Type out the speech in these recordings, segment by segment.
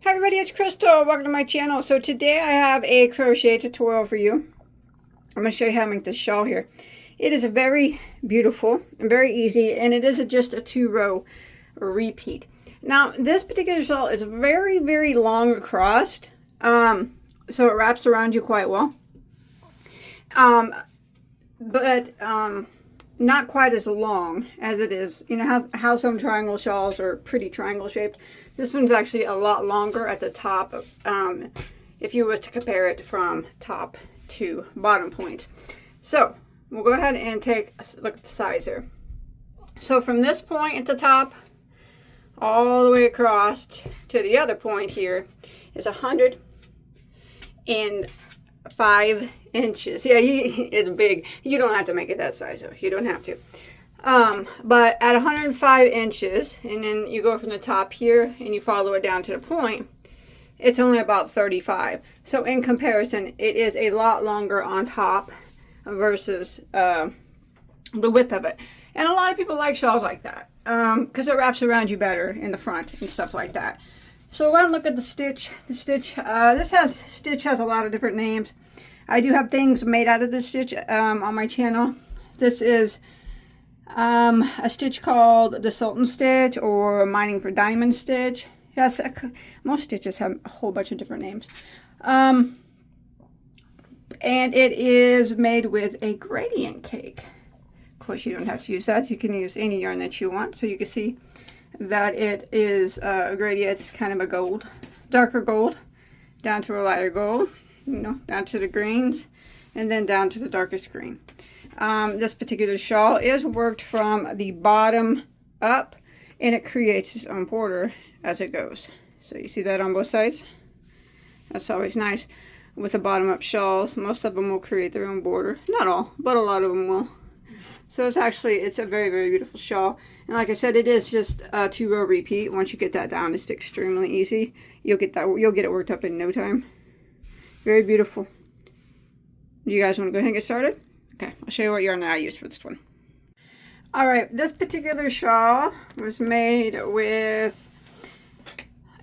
Hi everybody, it's Crystal. Welcome to my channel. So today I have a crochet tutorial for you. I'm going to show you how to make this shawl here. It is very beautiful and very easy, and it is just a 2-row repeat. Now this particular shawl is very long across, so it wraps around you quite well, but not quite as long as it is. You know how some triangle shawls are pretty triangle shaped. This one's actually a lot longer at the top, if you was to compare it from top to bottom point. So we'll go ahead and take a look at the size here. So from this point at the top all the way across to the other point here is 105 inches. Yeah, it's big. You don't have to make it that size though. You don't have to. But at 105 inches, and then you go from the top here and you follow it down to the point, it's only about 35. So in comparison, it is a lot longer on top versus the width of it. And a lot of people like shawls like that because it wraps around you better in the front and stuff like that. So we're going to look at the stitch. This stitch has a lot of different names. I do have things made out of this stitch on my channel. This is a stitch called the Sultan stitch or mining for diamond stitch. Yes, most stitches have a whole bunch of different names. And it is made with a gradient cake. Of course, you don't have to use that. You can use any yarn that you want. So you can see that it is a gradient. It's kind of a gold, darker gold, down to a lighter gold, you know, down to the greens, and then down to the darkest green. This particular shawl is worked from the bottom up, and it creates its own border as it goes. So you see that on both sides? That's always nice with the bottom up shawls. Most of them will create their own border. Not all, but a lot of them will. So it's a very beautiful shawl. And like I said, it is just a 2-row repeat. Once you get that down, it's extremely easy. You'll get it worked up in no time. Very beautiful. You guys want to go ahead and get started? Okay, I'll show you what yarn that I used for this one. Alright, this particular shawl was made with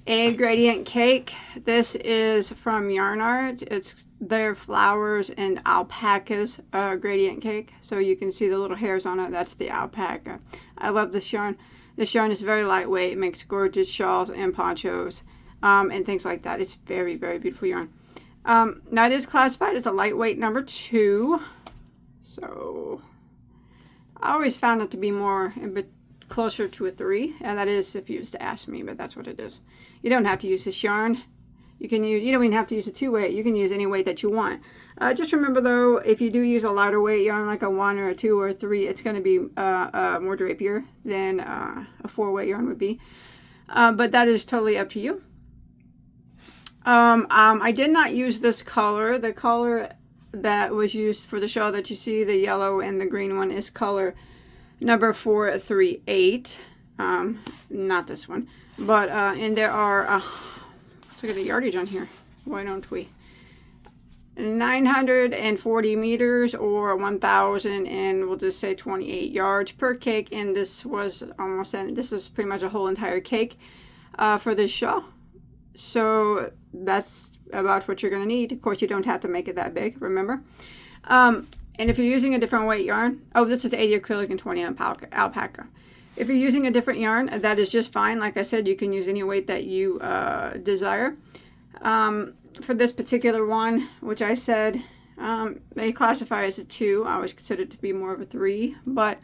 a gradient cake. This is from Yarn Art. It's their flowers and alpacas gradient cake. So you can see the little hairs on it. That's the alpaca. I love this yarn. This yarn is very lightweight. It makes gorgeous shawls and ponchos and things like that. It's very beautiful yarn. Now it is classified as a lightweight number 2. So I always found it to be a bit closer to a 3, and that is if you was to ask me, but that's what it is. You don't have to use this yarn. You don't even have to use a 2-weight. You can use any weight that you want. Just remember though, if you do use a lighter weight yarn like a 1 or a 2 or a 3, it's going to be more drapier than a 4-weight yarn would be. But that is totally up to you. I did not use this color. The color that was used for the shawl that you see, the yellow and the green one, is color number 438. Not this one, but and there are let's look at the yardage on here. Why don't we? 940 meters or 1,000 and we'll just say 28 yards per cake. And this was this is pretty much a whole entire cake for this shawl. So that's about what you're going to need. Of course, you don't have to make it that big, remember. And if you're using a different weight yarn, this is 80 acrylic and 20 alpaca. If you're using a different yarn, that is just fine. Like I said, you can use any weight that you desire. For this particular one, which I said they classify as a 2, I always consider it to be more of a 3, but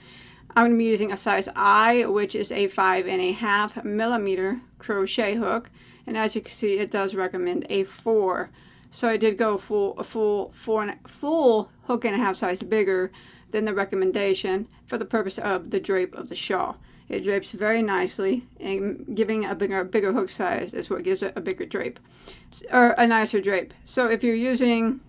I'm going to be using a size I, which is a 5.5 millimeter crochet hook. And as you can see, it does recommend a 4. So I did go a full hook and a half size bigger than the recommendation for the purpose of the drape of the shawl. It drapes very nicely, and giving a bigger hook size is what gives it a bigger drape, or a nicer drape. So if you're using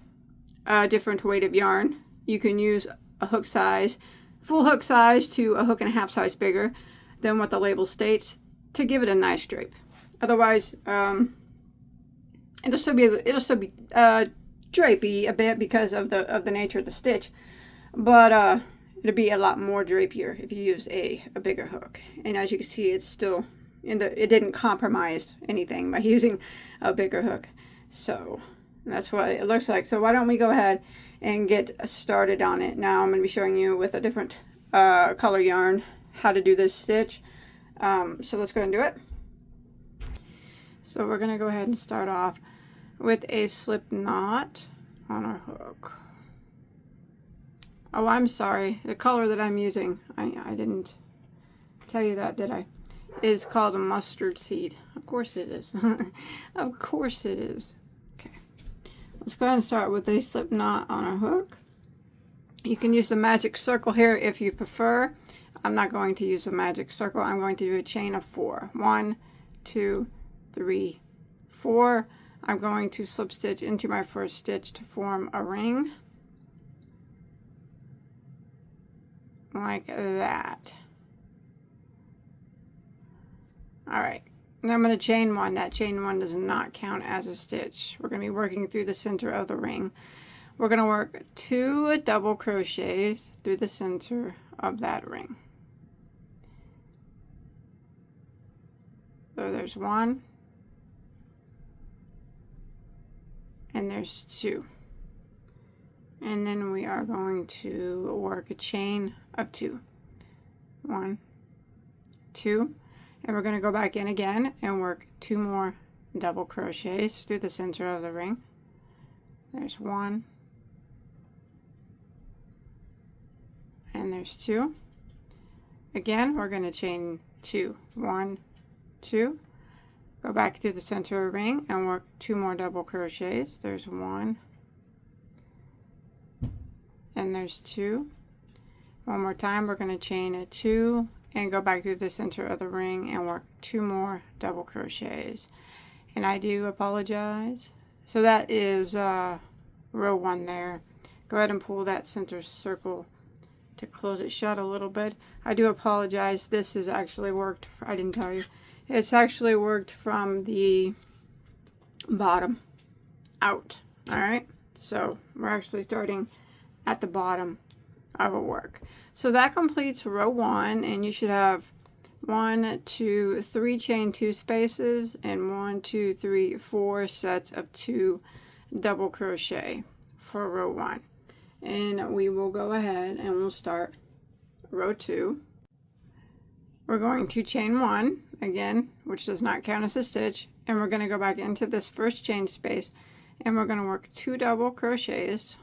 a different weight of yarn, you can use a hook size, full hook size to a hook and a half size bigger than what the label states to give it a nice drape. Otherwise, it'll still be drapey a bit because of the nature of the stitch, but it'll be a lot more drapier if you use a bigger hook. And as you can see, it's still it didn't compromise anything by using a bigger hook. So that's what it looks like. So why don't we go ahead and get started on it. Now I'm going to be showing you with a different color yarn how to do this stitch. So let's go ahead and do it. So we're going to go ahead and start off with a slip knot on our hook. Oh, I'm sorry. The color that I'm using, I didn't tell you that, did I? It's called a mustard seed. Of course it is. Of course it is. Okay. Let's go ahead and start with a slip knot on our hook. You can use the magic circle here if you prefer. I'm not going to use a magic circle. I'm going to do a chain of 4. 1, 2, 3, 4. I'm going to slip stitch into my first stitch to form a ring. Like that. Alright, and I'm going to chain 1. That chain 1 does not count as a stitch. We're going to be working through the center of the ring. We're going to work 2 double crochets through the center of that ring. So there's 1, and there's 2. And then we are going to work a chain of 2. 1, 2. And we're going to go back in again and work 2 more double crochets through the center of the ring. There's 1. And there's 2. Again, we're going to chain 2. 1, 2. Go back through the center of the ring and work 2 more double crochets. There's 1. And there's 2. One more time, we're going to chain a 2 and go back through the center of the ring and work 2 more double crochets. And I do apologize. So that is row 1 there. Go ahead and pull that center circle to close it shut a little bit. I do apologize. This is actually worked. I didn't tell you. It's actually worked from the bottom out. Alright. So we're actually starting at the bottom of a work. So that completes row 1, and you should have 1, 2, 3 chain 2 spaces and 1, 2, 3, 4 sets of 2 double crochet for row 1. And we will go ahead and we'll start row 2. We're going to chain 1 again, which does not count as a stitch, and we're going to go back into this first chain space and we're going to work 2 double crochets.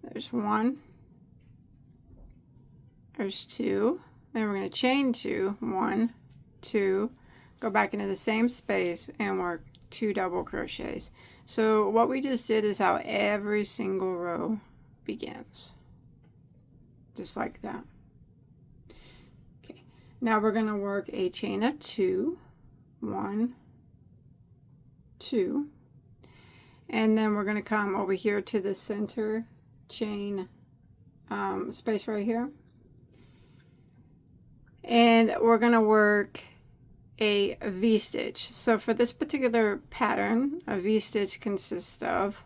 There's 1, there's 2, then we're going to chain 2, 1, 2, go back into the same space and work 2 double crochets. So what we just did is how every single row begins, just like that. Okay, now we're going to work a chain of 2, 1, 2, and then we're going to come over here to the center chain space right here, and we're going to work a V-stitch. So for this particular pattern, a V-stitch consists of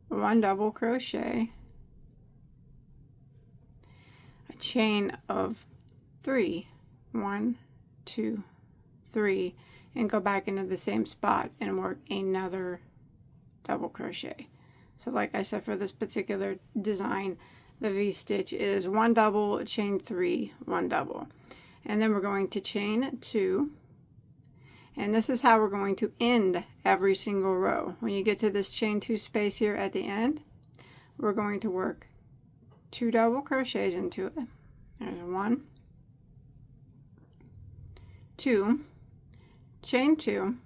1 double crochet, a chain of 3, 1, 2, 3, and go back into the same spot and work another double crochet. So like I said, for this particular design, the V-stitch is 1 double, chain 3, 1 double. And then we're going to chain 2. And this is how we're going to end every single row. When you get to this chain 2 space here at the end, we're going to work 2 double crochets into it. There's 1, 2, chain 2,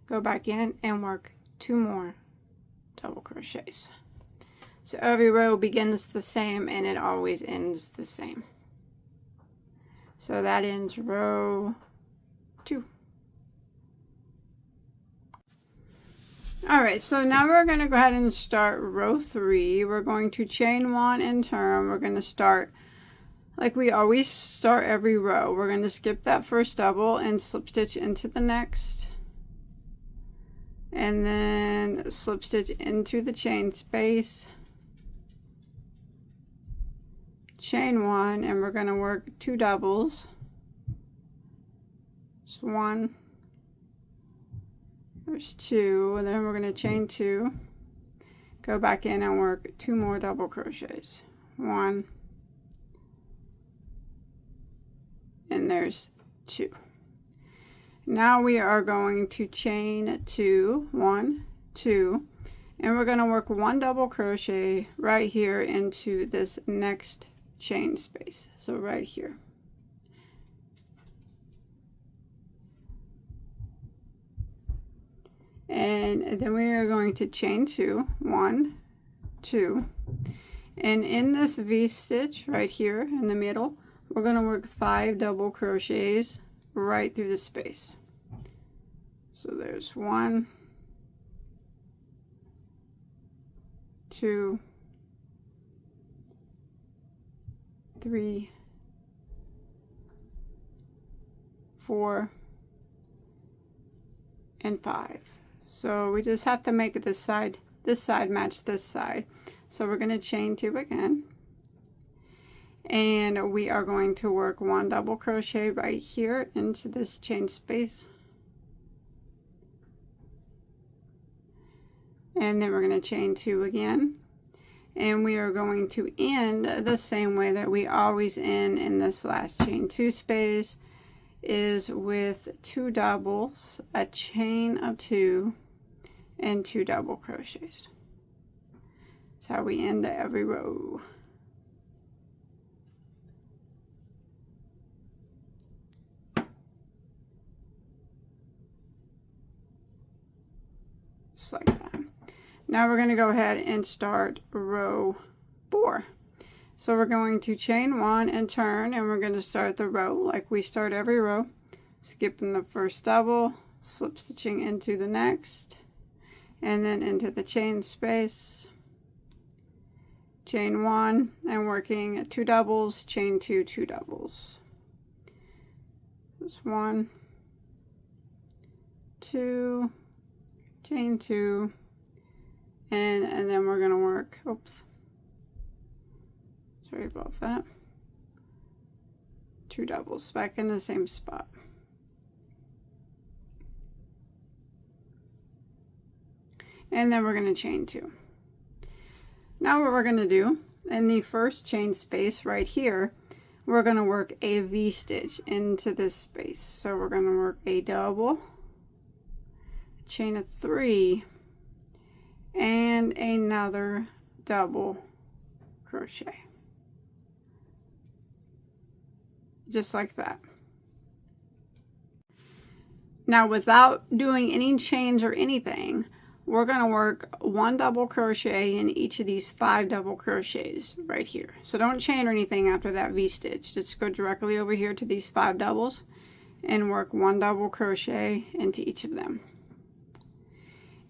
go back in and work 2 more double crochets. So every row begins the same and it always ends the same. So that ends row 2. Alright, so now we're going to go ahead and start row 3. We're going to chain 1 and turn. We're going to start like we always start every row. We're going to skip that first double and slip stitch into the next. And then slip stitch into the chain space. Chain 1, and we're going to work 2 doubles. There's 1, there's 2, and then we're going to chain 2, go back in and work 2 more double crochets. 1, and there's 2. Now we are going to chain 2, 1, 2, and we're going to work 1 double crochet right here into this next chain space. So right here. And then we are going to chain 2, 1, 2, and in this V-stitch right here in the middle, we're going to work 5 double crochets right through the space. So there's 1, 2, 3, 4, and 5. So we just have to make it this side match this side. So we're going to chain 2 again, and we are going to work 1 double crochet right here into this chain space, and then we're going to chain 2 again, and we are going to end the same way that we always end in this last chain 2 space, is with 2 doubles, a chain of 2, and 2 double crochets. That's how we end every row. Just like that. Now we're going to go ahead and start row 4. So we're going to chain 1 and turn, and we're going to start the row like we start every row, skipping the first double, slip stitching into the next, and then into the chain space, chain 1, and working 2 doubles, chain 2, 2 doubles. Just 1, 2, chain 2, and then we're going to work, oops, sorry about that, 2 doubles back in the same spot. And then we're going to chain 2. Now what we're going to do, in the first chain space right here, we're going to work a V-stitch into this space. So we're going to work a double, chain of 3, and another double crochet. Just like that. Now without doing any chains or anything, we're going to work 1 double crochet in each of these 5 double crochets right here. So don't chain or anything after that V-stitch. Just go directly over here to these 5 doubles and work 1 double crochet into each of them.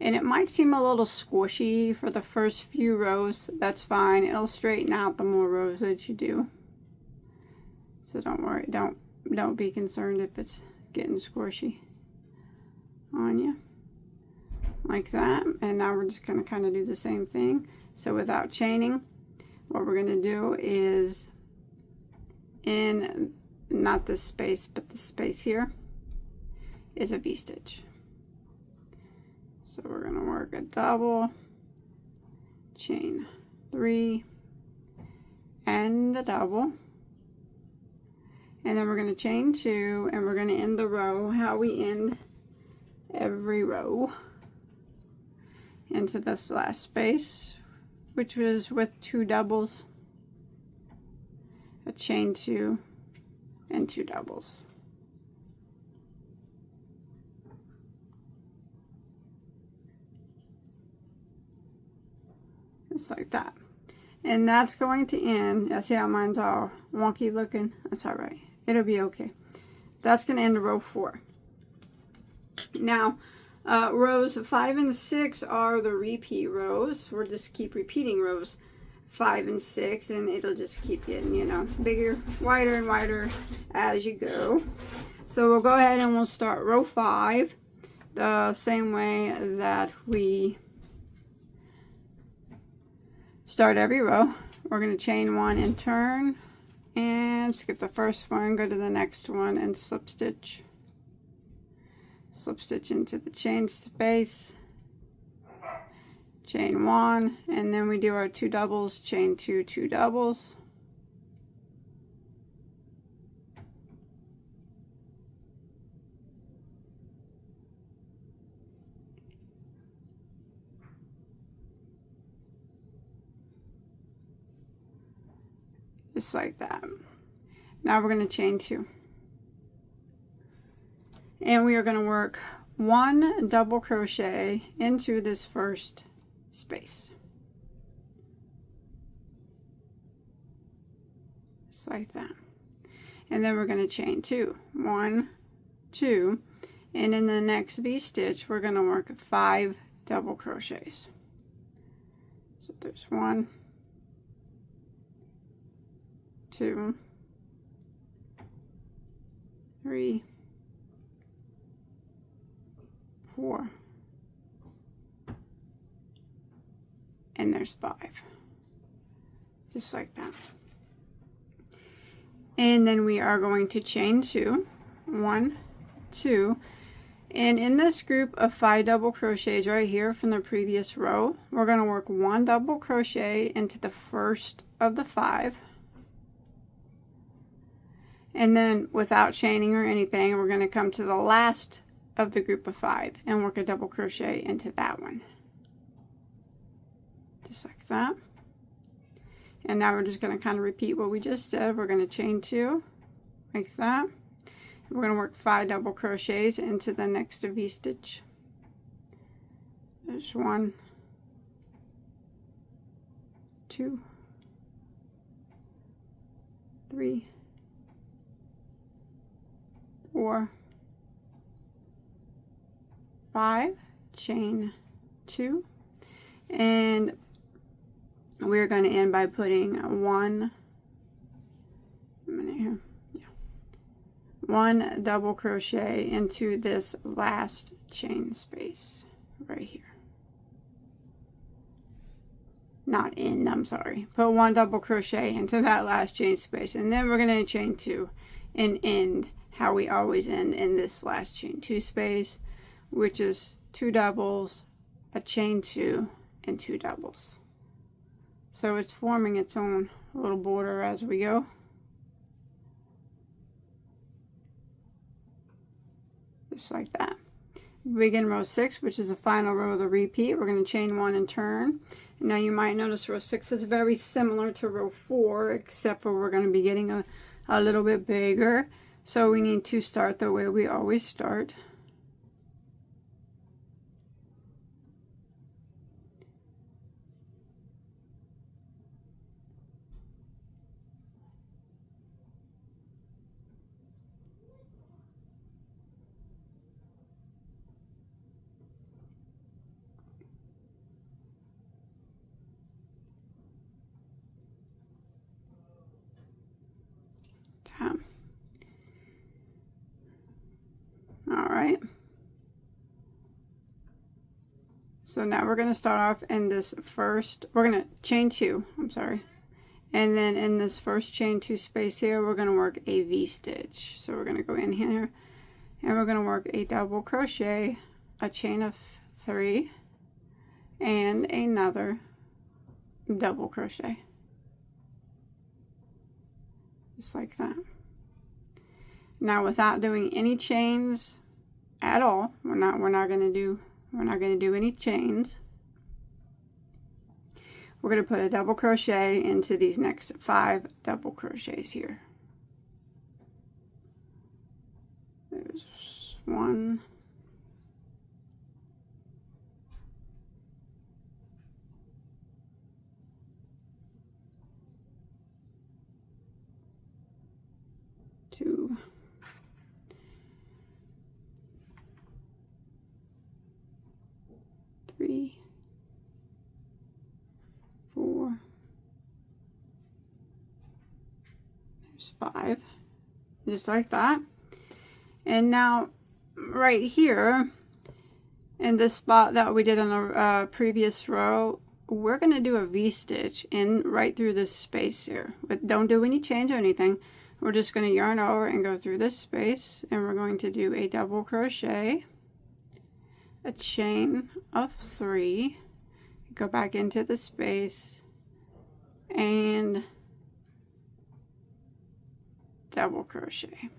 And it might seem a little squishy for the first few rows. That's fine. It'll straighten out the more rows that you do. So don't worry. Don't be concerned if it's getting squishy on you. Like that. And now we're just going to kind of do the same thing. So without chaining, what we're going to do is in not this space but the space here is a V-stitch. So we're going to work a double, chain 3, and a double, and then we're going to chain 2, and we're going to end the row how we end every row, into this last space, which was with 2 doubles, a chain 2, and 2 doubles. Just like that. And that's going to end. I see how mine's all wonky looking. That's all right. It'll be okay. That's going to end row 4. Now, rows 5 and 6 are the repeat rows. We'll just keep repeating rows 5 and 6, and it'll just keep getting, you know, bigger, wider and wider as you go. So we'll go ahead and we'll start row 5 the same way that we start every row. We're going to chain 1 and turn, and skip the first one, go to the next one and slip stitch, slip stitch into the chain space, chain 1, and then we do our 2 doubles, chain 2, 2 doubles, just like that. Now we're going to chain 2, and we are going to work 1 double crochet into this first space, just like that. And then we're going to chain 2, 1, 2, and in the next V-stitch we're going to work 5 double crochets. So there's 1, 2, 3, 4, and there's 5, just like that. And then we are going to chain 2, 1, 2, and in this group of 5 double crochets right here from the previous row, we're going to work 1 double crochet into the first of the 5, and then without chaining or anything, we're going to come to the last of the group of 5 and work a double crochet into that one, just like that. And now we're just going to kind of repeat what we just did. We're going to chain 2 like that. We're going to work 5 double crochets into the next V-stitch. There's 1, 2, 3, 4, 5, chain 2, and we're going to end by putting 1 double crochet into this last chain space right here. Not in, I'm sorry. Put 1 double crochet into that last chain space, and then we're going to chain 2 and end how we always end in this last chain 2 space, which is 2 doubles, a chain 2, and 2 doubles. So it's forming its own little border as we go. Just like that. Begin row 6, which is the final row of the repeat. We're going to chain 1 and turn. Now you might notice row 6 is very similar to row 4, except for we're going to be getting a little bit bigger. So we need to start the way we always start. Alright, so now we're going to start off in this first, we're going to chain 2, I'm sorry, and then in this first chain 2 space here, we're going to work a V-stitch. So we're going to go in here, and we're going to work a double crochet, a chain of 3, and another double crochet, just like that. Now without doing any chains at all, we're not going to do any chains. We're going to put a double crochet into these next 5 double crochets here. There's 1, 2, 3, 4, there's 5, just like that. And now right here in this spot that we did in the previous row, we're going to do a V-stitch in right through this space here. But don't do any chains or anything. We're just going to yarn over and go through this space, and we're going to do a double crochet a chain of 3, go back into the space, and double crochet,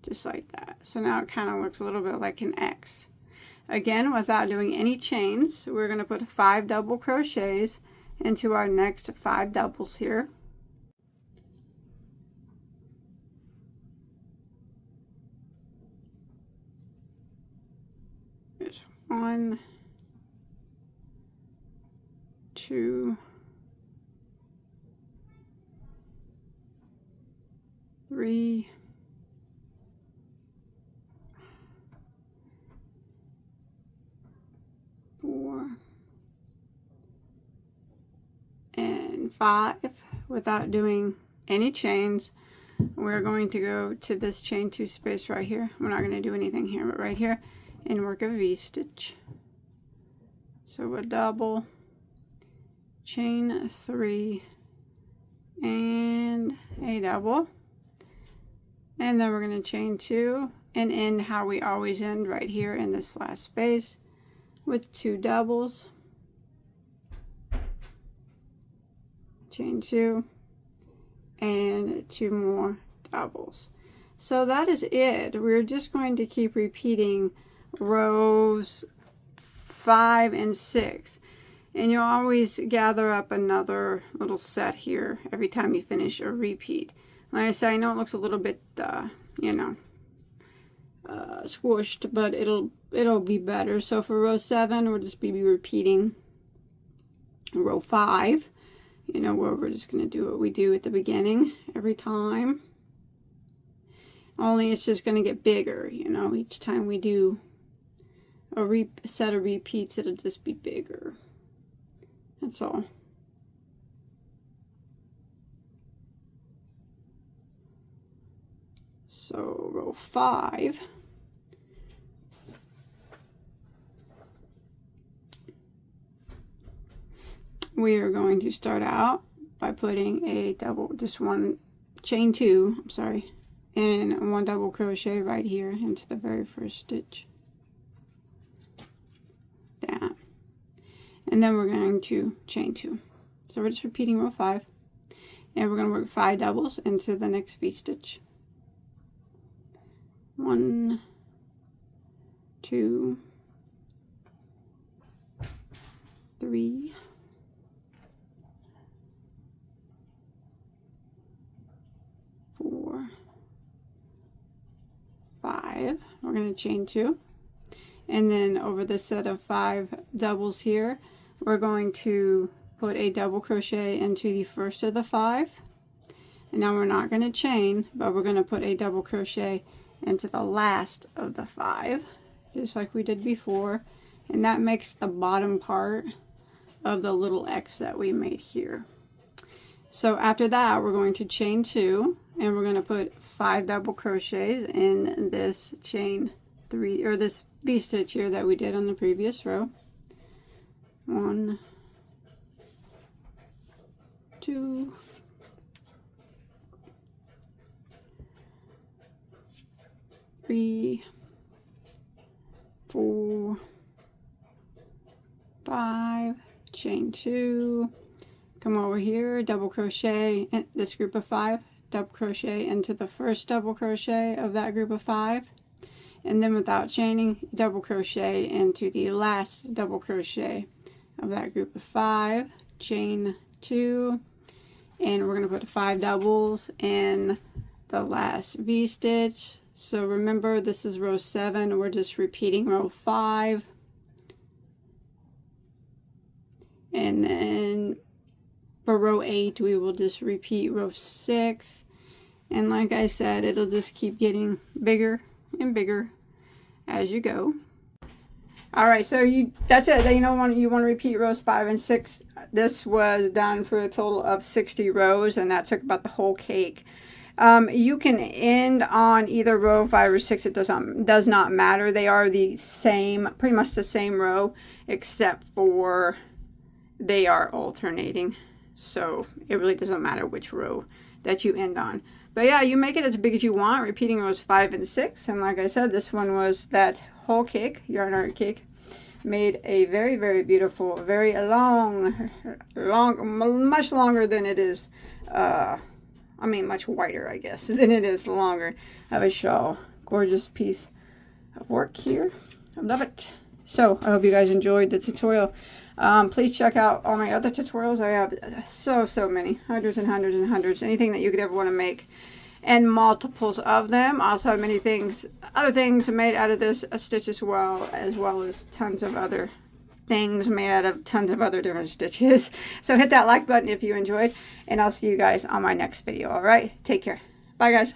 just like that. So now it kind of looks a little bit like an X. Again, without doing any chains, we're going to put 5 double crochets into our next 5 doubles here. There's 1, 2, 3, 4, and 5. Without doing any chains, we're going to go to this chain 2 space right here. We're not going to do anything here, but right here, and work a V-stitch. So a double, chain 3, and a double, and then we're going to chain 2 and end how we always end, right here in this last space with 2 doubles, chain 2, and 2 more doubles. So that is it. We're just going to keep repeating rows 5 and 6, and you'll always gather up another little set here every time you finish a repeat. Like I said, I know it looks a little bit you know, squished, but it'll be better. So for row 7, we'll just be repeating row 5, you know, where we're just going to do what we do at the beginning every time, only it's just going to get bigger, you know, each time we do a set of repeats, it'll just be bigger. That's all. So row 5, we are going to start out by putting a double, just one chain 2, I'm sorry, and 1 double crochet right here into the very first stitch. That. And then we're going to chain 2. So we're just repeating row 5, and we're going to work 5 doubles into the next V-stitch. 1, 2, 3, 4, 5. We're going to chain 2, and then over the set of 5 doubles here, we're going to put a double crochet into the first of the 5. And now we're not going to chain, but we're going to put a double crochet into the last of the 5, just like we did before, and that makes the bottom part of the little X that we made here. So after that, we're going to chain 2, and we're going to put 5 double crochets in this chain 3, or this V-stitch here that we did on the previous row. 1, 2, 3, 4, 5, chain 2, come over here, double crochet in this group of 5, double crochet into the first double crochet of that group of 5, and then without chaining, double crochet into the last double crochet of that group of 5, chain 2, and we're going to put 5 doubles in the last V-stitch. So remember, this is row 7, we're just repeating row 5, and then for row 8 we will just repeat row 6, and like I said, it'll just keep getting bigger and bigger as you go. Alright, so that's it. You want to repeat rows 5 and 6. This was done for a total of 60 rows, and that took about the whole cake. You can end on either row 5 or 6. It does not matter. They are the same, pretty much the same row, except for they are alternating. So it really doesn't matter which row that you end on. But yeah, you make it as big as you want, repeating rows 5 and 6. And like I said, this one was that whole cake, yarn art cake. Made a very, very beautiful, very long, much longer than it is, I mean much wider, I guess, than it is longer of a shawl. Gorgeous piece of work here. I love it. So I hope you guys enjoyed the tutorial. Please check out all my other tutorials. I have so many, hundreds and hundreds and hundreds, anything that you could ever want to make, and multiples of them. I also have many things, other things made out of this stitch as well as tons of other things made out of tons of other different stitches. So hit that like button if you enjoyed, and I'll see you guys on my next video. All right, take care. Bye guys.